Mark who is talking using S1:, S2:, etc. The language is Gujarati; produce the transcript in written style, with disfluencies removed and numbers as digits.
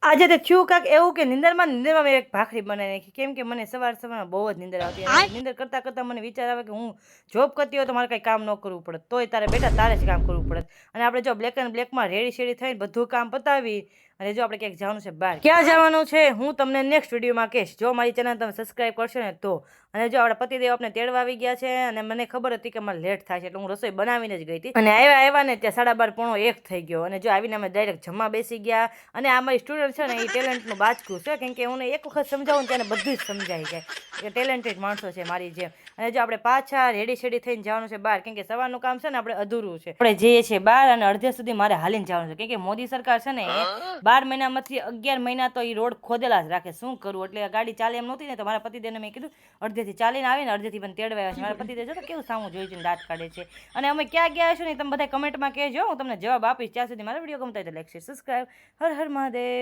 S1: આજે તો થયું કાંક એવું કે નિંદરમાં મેં એક ભાખરી બનાવી નાખી, કેમ કે મને સવારમાં બહુ જ નિંદર આવતી. અને નિંદર કરતાં કરતાં મને વિચાર આવે કે હું જોબ કરતી હોય તો મારે કંઈ કામ ન કરવું પડે, તોય તારે જ કામ કરવું પડે. અને આપણે જો બ્લેક એન્ડ બ્લેકમાં રેડી શેડી થઈને બધું કામ પતાવી અને જો આપણે ક્યાંક જવાનું છે બહાર, ક્યાં જવાનું છે હું તમને નેક્સ્ટ વિડીયોમાં કહીશ. જો મારી ચેનલ તમે સબસ્ક્રાઈબ કરશો ને તો. અને જો આપણા પતિદેવ આપણે તેડવા આવી ગયા છે અને મને ખબર હતી કે મારે લેટ થાય છે, એટલે હું રસોઈ બનાવીને જ ગઈ હતી. અને આવ્યા ને ત્યાં 12:30 થઈ ગયો. અને જો આવીને અમે ડાયરેક્ટ જમવા બેસી ગયા. અને આ મારી સ્ટુડન્ટ છે ને એ ટેલેન્ટનું બાચકું છે, કેમ કે હું એક વખત સમજાવું ને ત્યારે બધું જ સમજાઈ જાય. એ ટેલેન્ટેડ માણસો છે મારી જેમ. અને જો આપણે પાછા રેડી શેડી થઈને જવાનું છે બહાર, કેમ કે સવારનું કામ છે ને આપણે અધૂરું છે. આપણે જઈએ છીએ બહાર અને અડધે સુધી મારે હાલીને જવાનું છે, કેમ કે મોદી સરકાર છે ને એ 12 મહિનામાંથી 11 મહિના તો એ રોડ ખોદેલા જ રાખે. શું કરવું? એટલે ગાડી ચાલે એમ નહોતી ને, તો મારા પતિદેવને મેં કીધું અડધેથી ચાલીને આવીને અડધેથી પણ તેડવા આવ્યા છે. મારા પતિદેવ જો તો કેવું સામું જોઈ જોઈને દાંત કાઢે છે. અને અમે ક્યાં ગયા છો ને તમે બધા કમેન્ટમાં કહેજો, હું તમને જવાબ આપીશ. ત્યાં સુધી મારો વિડીયો ગમતો હોય તો like share subscribe. Har Har Mahadev.